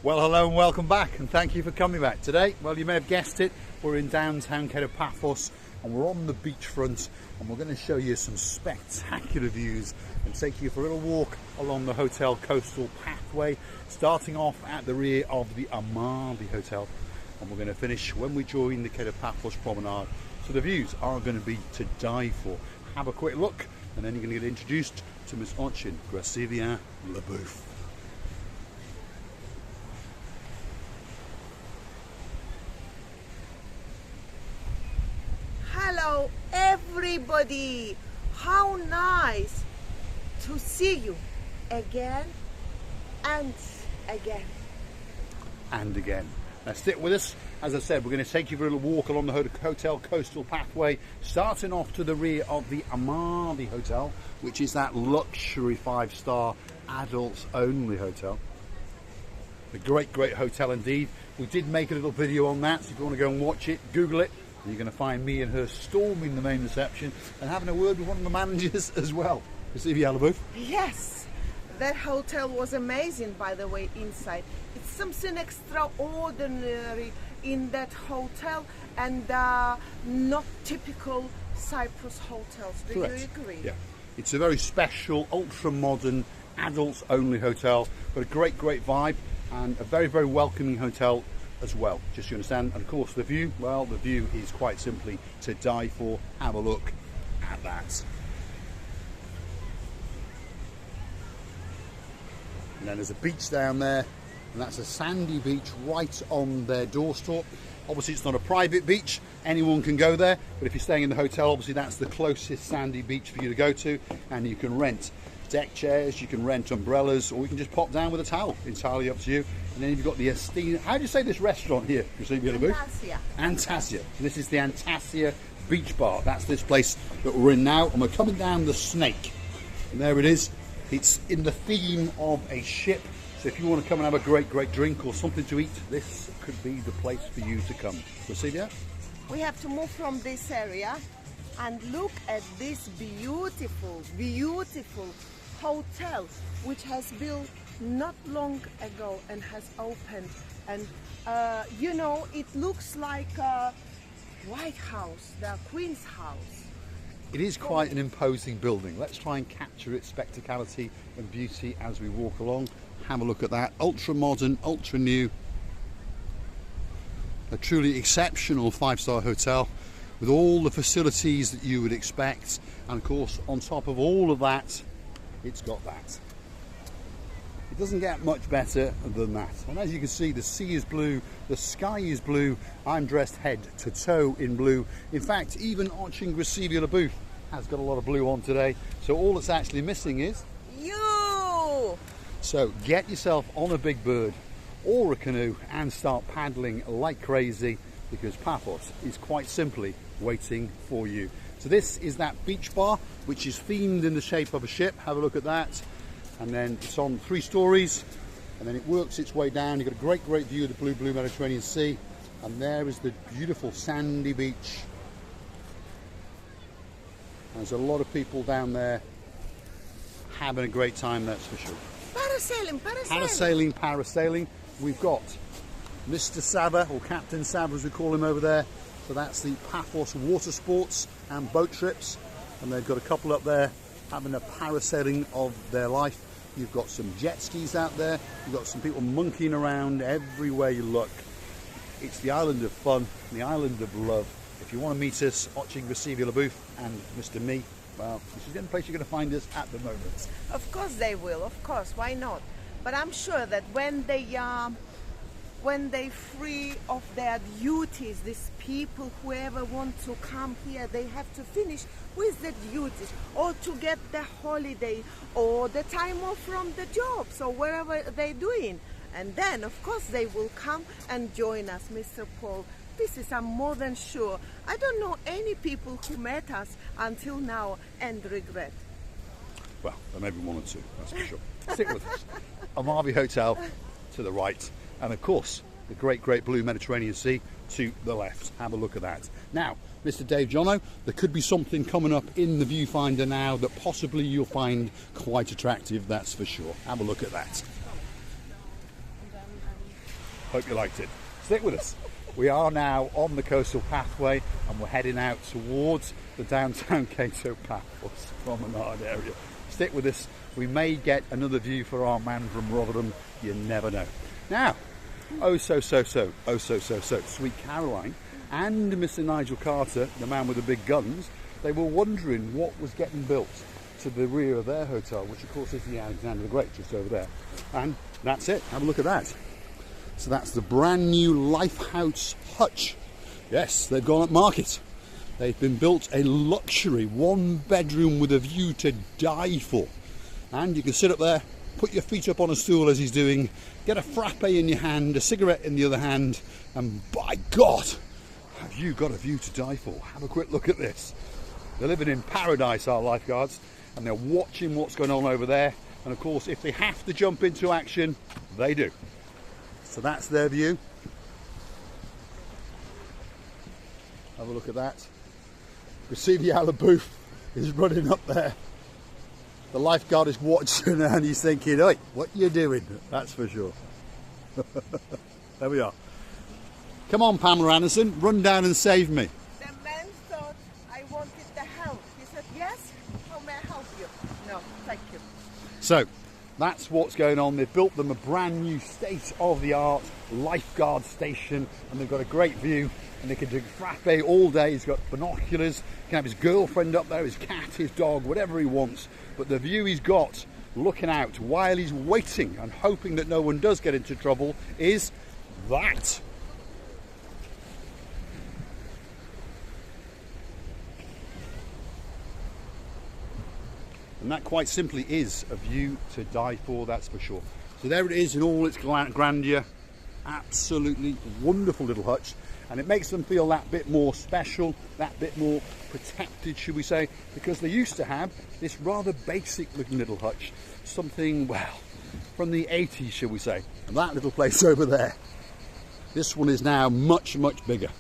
Well, hello and welcome back, and thank you for coming back. Today, well, you may have guessed it, we're in downtown Paphos and we're on the beachfront, and we're going to show you some spectacular views and take you for a little walk along the hotel coastal pathway, starting off at the rear of the Amavi Hotel, and we're going to finish when we join the Paphos promenade. So the views are going to be to die for. Have a quick look, and then you're going to get introduced to Miss Ochin Gracivia Leboeuf. Hello everybody, how nice to see you again and again. And again. Now stick with us. As I said, we're going to take you for a little walk along the hotel coastal pathway, starting off to the rear of the Amavi Hotel, which is that luxury 5-star adults only hotel. A great hotel indeed. We did make a little video on that, so if you want to go and watch it, Google it. You're going to find me and her storming the main reception and having a word with one of the managers as well. Gracivia Leboeuf. Yes, that hotel was amazing, by the way, inside. It's something extraordinary in that hotel, and not typical Cyprus hotels. Do Correct. you agree? Yeah. It's a very special, ultra-modern, adults-only hotel. Got a great vibe and a very welcoming hotel as well, just so you understand. And of course the view, well, the view is quite simply to die for. Have a look at that. And then there's a beach down there, and that's a sandy beach right on their doorstep. Obviously it's not a private beach, anyone can go there, but if you're staying in the hotel, obviously that's the closest sandy beach for you to go to, and you can rent deck chairs, you can rent umbrellas, or you can just pop down with a towel. Entirely up to you. And then you've got the esteemed, how do you say this restaurant here? Antassia. Antassia. This is the Antassia Beach Bar. That's this place that we're in now, and we're coming down the Snake. And there it is. It's in the theme of a ship. So if you want to come and have a great drink or something to eat, this could be the place for you to come. Gracivia? We have to move from this area and look at this beautiful hotel, which has built not long ago and has opened, and you know, it looks like a White House, the Queen's house. It is quite an imposing building. Let's try and capture its spectacality and beauty as we walk along. Have a look at that. Ultra modern, ultra new, a truly exceptional 5-star hotel with all the facilities that you would expect, and of course on top of all of that, it's got that. It doesn't get much better than that. And as you can see, the sea is blue, the sky is blue. I'm dressed head to toe in blue. In fact, even Ochin Gracivia Leboeuf has got a lot of blue on today. So all that's actually missing is you. So get yourself on a big bird or a canoe and start paddling like crazy, because Paphos is quite simply waiting for you. So this is that beach bar, which is themed in the shape of a ship. Have a look at that. And then it's on 3 stories, and then it works its way down. You've got a great view of the blue Mediterranean Sea, and there is the beautiful sandy beach. There's a lot of people down there having a great time, that's for sure. Parasailing. We've got Mr. Sava, or Captain Sava as we call him over there. So that's the Paphos water sports and boat trips, and they've got a couple up there having a parasailing of their life. You've got some jet skis out there, you've got some people monkeying around everywhere you look. It's the island of fun, the island of love. If you want to meet us, Ochin Gracivia Leboeuf and Mr. Me, well, this is the only place you're going to find us at the moment. Of course they will, of course, why not? But I'm sure that when they free of their duties, these people, whoever want to come here, they have to finish with the duties, or to get the holiday or the time off from the jobs or wherever they're doing. And then, of course, they will come and join us, Mr. Paul. This is, I'm more than sure. I don't know any people who met us until now and regret. Well, there may be one or two, that's for sure. Stick with us. Amavi Hotel to the right, and of course the great blue Mediterranean Sea to the left. Have a look at that. Now, Mr. Dave Jono, there could be something coming up in the viewfinder now that possibly you'll find quite attractive, that's for sure. Have a look at that. Hope you liked it. Stick with us. We are now on the coastal pathway and we're heading out towards the downtown Cato Paphos promenade area. Stick with us. We may get another view for our man from Rotherham. You never know. Now, Sweet Caroline and Mr. Nigel Carter, the man with the big guns, they were wondering what was getting built to the rear of their hotel, which of course is the Alexander the Great, just over there. And that's it. Have a look at that. So that's the brand new Lifehouse Hutch. Yes, they've gone up market. They've been built a luxury 1 bedroom with a view to die for. And you can sit up there, put your feet up on a stool as he's doing, get a frappe in your hand, a cigarette in the other hand, and by God, have you got a view to die for. Have a quick look at this. They're living in paradise, our lifeguards, and they're watching what's going on over there. And of course, if they have to jump into action, they do. So that's their view. Have a look at that. You see the Alabooth is running up there. The lifeguard is watching and he's thinking, "Oi, what are you doing?" That's for sure. There we are. Come on, Pamela Anderson, run down and save me. The man thought I wanted the help. He said, "Yes, how may I help you?" "No, thank you." So that's what's going on. They've built them a brand new state-of-the-art lifeguard station, and they've got a great view, and they can drink frappe all day. He's got binoculars, he can have his girlfriend up there, his cat, his dog, whatever he wants. But the view he's got, looking out while he's waiting and hoping that no one does get into trouble, is that. And that quite simply is a view to die for, that's for sure. So there it is in all its grandeur. Absolutely wonderful little hutch. And it makes them feel that bit more special, that bit more protected, should we say, because they used to have this rather basic looking little hutch. Something, well, from the 80s, shall we say. And that little place over there. This one is now much, much bigger.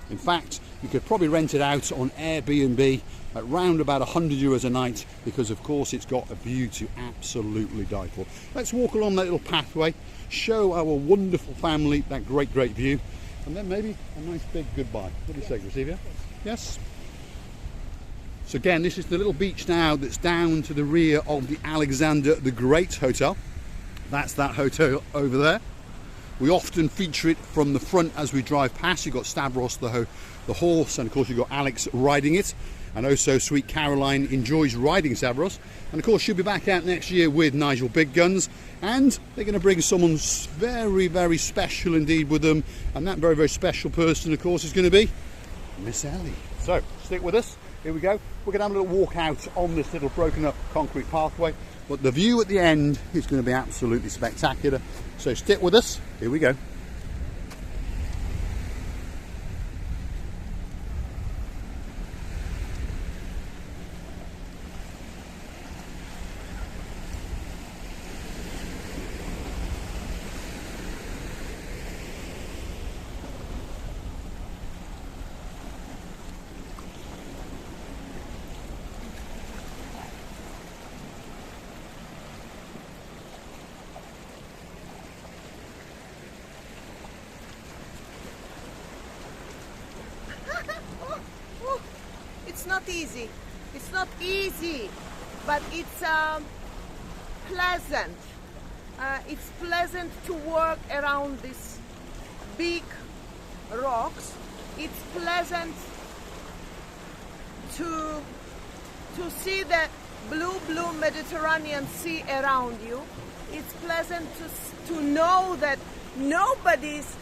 In fact, you could probably rent it out on Airbnb at round about €100 a night, because of course it's got a view to absolutely die for. Let's walk along that little pathway, show our wonderful family that great, great view, and then maybe a nice big goodbye. What do you say, Gracivia? Yes? So again, this is the little beach now that's down to the rear of the Alexander the Great Hotel. That's that hotel over there. We often feature it from the front as we drive past. You've got Stavros the horse, and of course you've got Alex riding it. And also Sweet Caroline enjoys riding Stavros. And of course she'll be back out next year with Nigel Big Guns. And they're going to bring someone very, very special indeed with them. And that very, very special person, of course, is going to be Miss Ellie. So stick with us. Here we go. We're going to have a little walk out on this little broken up concrete pathway. But the view at the end is going to be absolutely spectacular. So stick with us. Here we go. It's not easy. It's not easy, but it's pleasant. It's pleasant to walk around these big rocks. It's pleasant to see the blue Mediterranean Sea around you. It's pleasant to know that nobody's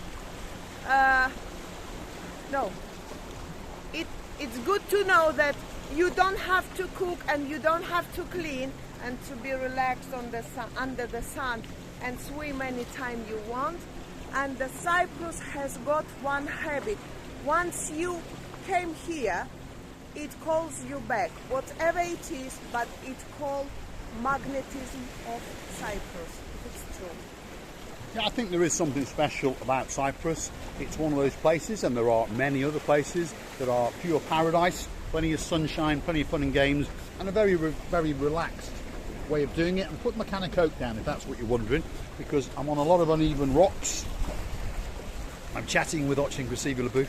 It's good to know that you don't have to cook and you don't have to clean, and to be relaxed on the sun, under the sun, and swim anytime you want. And the Cyprus has got one habit. Once you came here, it calls you back. Whatever it is, but it's called magnetism of Cyprus. It's true. Yeah, I think there is something special about Cyprus. It's one of those places, and there are many other places that are pure paradise, plenty of sunshine, plenty of fun and games, and a very, very relaxed way of doing it. And put my can of Coke down if that's what you're wondering, because I'm on a lot of uneven rocks. I'm chatting with Hutch and Leboeuf,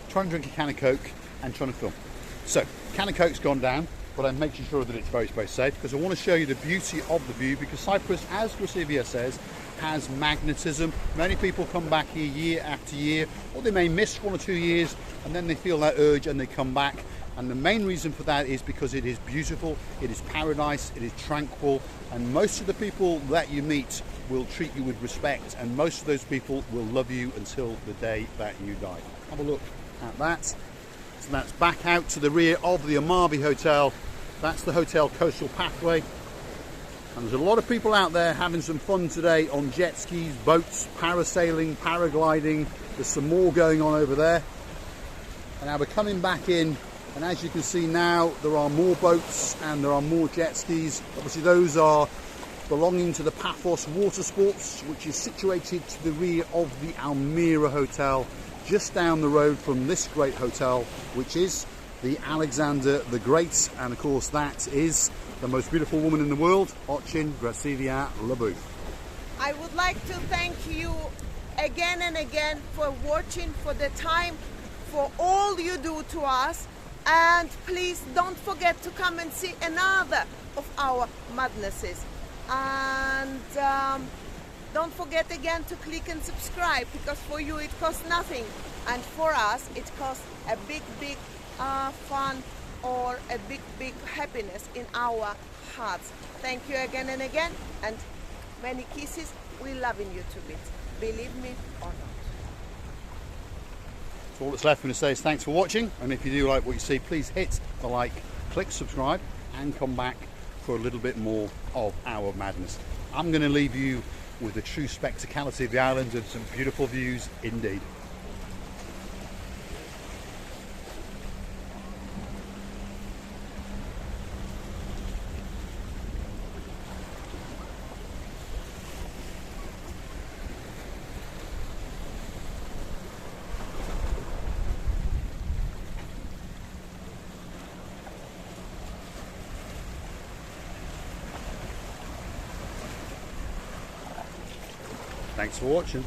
trying to drink a can of Coke and trying to film. So, can of Coke's gone down, but I'm making sure that it's very, very safe because I want to show you the beauty of the view, because Cyprus, as Gracevia says, has magnetism. Many people come back here year after year, or they may miss 1 or 2 years and then they feel that urge and they come back. And the main reason for that is because it is beautiful, it is paradise, it is tranquil, and most of the people that you meet will treat you with respect, and most of those people will love you until the day that you die. Have a look at that. So that's back out to the rear of the Amavi Hotel. That's the hotel coastal pathway. And there's a lot of people out there having some fun today on jet skis, boats, parasailing, paragliding. There's some more going on over there. And now we're coming back in, and as you can see now, there are more boats and there are more jet skis. Obviously those are belonging to the Paphos Water Sports, which is situated to the rear of the Almira Hotel, just down the road from this great hotel, which is the Alexander the Great. And of course that is the most beautiful woman in the world, Hutch and Leboeuf. I would like to thank you again and again for watching, for the time, for all you do to us. And please don't forget to come and see another of our madnesses. And don't forget again to click and subscribe, because for you it costs nothing, and for us it costs a big fun or a big happiness in our hearts. Thank you again and again, and many kisses. We're loving you to bits, believe me or not. So all that's left for me to say is thanks for watching, and if you do like what you see, please hit the like, click subscribe, and come back for a little bit more of our madness. I'm going to leave you with the true spectacality of the island and some beautiful views indeed. Thanks for watching.